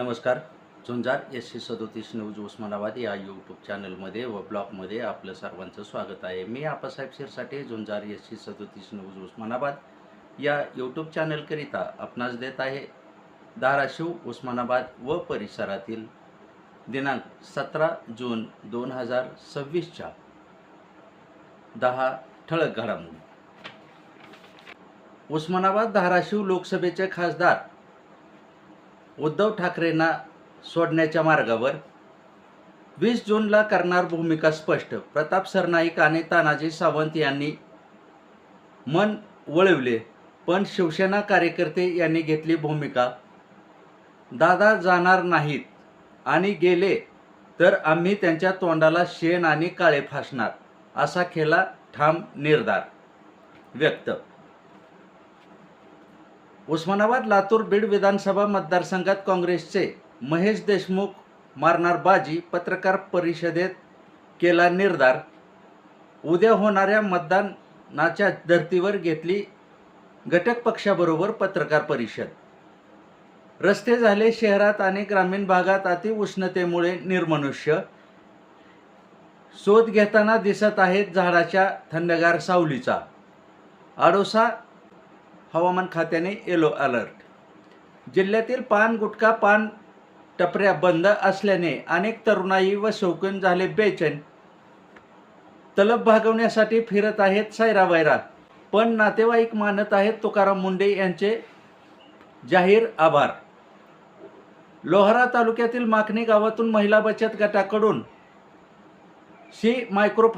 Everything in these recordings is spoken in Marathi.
नमस्कार. झुंजार SC37 न्यूज उस्मानाबाद या यूट्यूब चॅनलमध्ये व ब्लॉगमध्ये आपलं सर्वांचं स्वागत आहे. मी आप्पासाहेब शिरसाटे. झुंजार SC37 न्यूज उस्मानाबाद या यूट्यूब चॅनलकरिता आपणास देत आहे धाराशिव, उस्मानाबाद व परिसरातील दिनांक 17 जून 2026च्या 10 ठळक घडामोडी. उस्मानाबाद धाराशिव लोकसभेचे खासदार उद्धव ठाकरेंना सोडण्याच्या मार्गावर. 20 जूनला करणार भूमिका स्पष्ट. प्रताप सरनाईक आणि तानाजी सावंत यांनी मन वळवले, पण शिवसेना कार्यकर्ते यांनी घेतली भूमिका. दादा जाणार नाहीत आणि गेले तर आम्ही त्यांच्या तोंडाला शेण आणि काळे फासणार, असा केला ठाम निर्धार व्यक्त. उस्मानाबाद, लातूर, बीड विधानसभा मतदारसंघात काँग्रेसचे महेश देशमुख मारणार बाजी. पत्रकार परिषदेत केला निर्धार. उद्या होणाऱ्या मतदानाच्या धर्तीवर घेतली घटक पक्षाबरोबर पत्रकार परिषद. रस्ते झाले शहरात आणि ग्रामीण भागात अतिउष्णतेमुळे निर्मनुष्य. शोध घेताना दिसत आहेत झाडाच्या थंडगार सावलीचा. आडोसा हवामान खात्याने येलो अलर्ट. जिल्ह्यातील पान, गुटखा, पान टपऱ्या बंद असल्याने अनेक तरुणाई व शौकीन झाले बेचैन. तलब भागवण्यासाठी फिरत आहेत सैरावैरा, पण नातेवाईक मानत आहेत तुकाराम मुंडे यांचे जाहीर आभार. लोहारा तालुक्यातील माखणी गावातून महिला बचत गटाकडून मायक्रो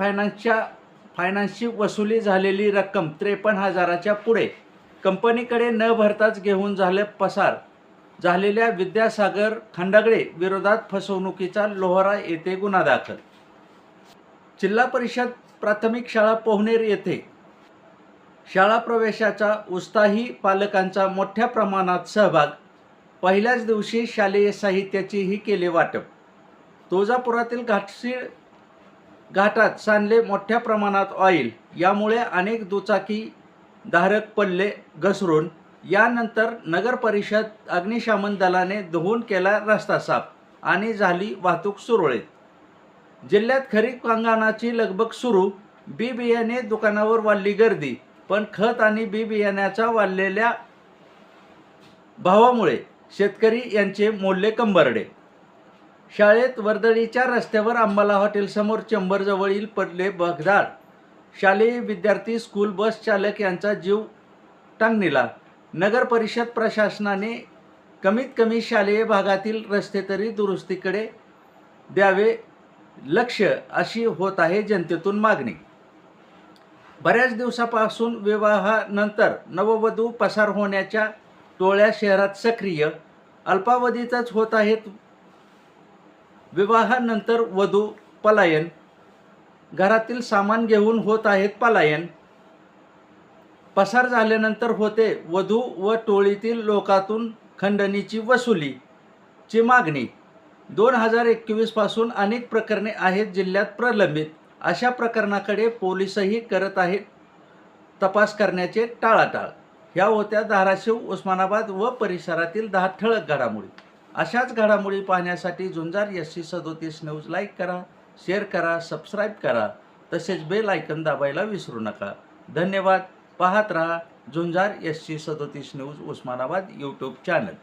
फायनान्सची वसुली झालेली रक्कम 53,000च्या पुढे. कंपनीकडे न भरताच घेऊन झाले पसार. झालेल्या विद्यासागर खंडागळे विरोधात फसवणुकीचा लोहारा येथे गुन्हा दाखल. जिल्हा परिषद प्राथमिक शाळा पोहनेर येथे शाळा प्रवेशाचा उत्साही पालकांचा मोठ्या प्रमाणात सहभाग. पहिल्याच दिवशी शालेय साहित्याचीही केले वाटप. तुळजापुरातील घाटात सांडले मोठ्या प्रमाणात ऑइल. यामुळे अनेक दुचाकी धारक पडले घसरून. यानंतर नगर परिषद अग्निशमन दलाने धुवून केला रस्ता साफ आणि झाली वाहतूक सुरळीत. जिल्ह्यात खरीप हंगामाची लगबग सुरू. बी बियाणे दुकानावर वाढली गर्दी, पण खत आणि बी बियाण्याच्या वाढलेल्या भावामुळे शेतकरी यांचे मोडले कंबरडे. शाळेत वर्दळीच्या रस्त्यावर अंबाला हॉटेलसमोर चेंबरजवळील पडले भगदाड. शालेय विद्यार्थी, स्कूल बस चालक यांचा जीव टांगणीला. नगर परिषद प्रशासनाने कमीत कमी शालेय भागातील रस्ते तरी दुरुस्तीकडे द्यावे लक्ष, अशी होत आहे जनतेतून मागणी. बऱ्याच दिवसापासून विवाहानंतर नववधू पसार होण्याच्या टोळ्या शहरात सक्रिय. अल्पावधीतच होत आहेत विवाहानंतर वधू पलायन. घरातील सामान घेऊन होत आहेत पलायन. पसार झाल्यानंतर होते वधू व टोळीतील लोकांतून खंडणीची वसुलीची मागणी. 2021 पासून अनेक प्रकरणे आहेत जिल्ह्यात प्रलंबित. अशा प्रकरणाकडे पोलीसही करत आहेत तपास करण्याचे टाळाटाळ. ह्या होत्या धाराशिव, उस्मानाबाद व परिसरातील 10 ठळक घडामोडी. अशाच घडामोडी पाहण्यासाठी झुंजार SC37 न्यूज लाईक करा, शेअर करा, सबस्क्राईब करा, तसेच बेल आयकन दाबायला विसरू नका. धन्यवाद. पाहत रहा झुंजार SC37 news Osmanabad YouTube channel.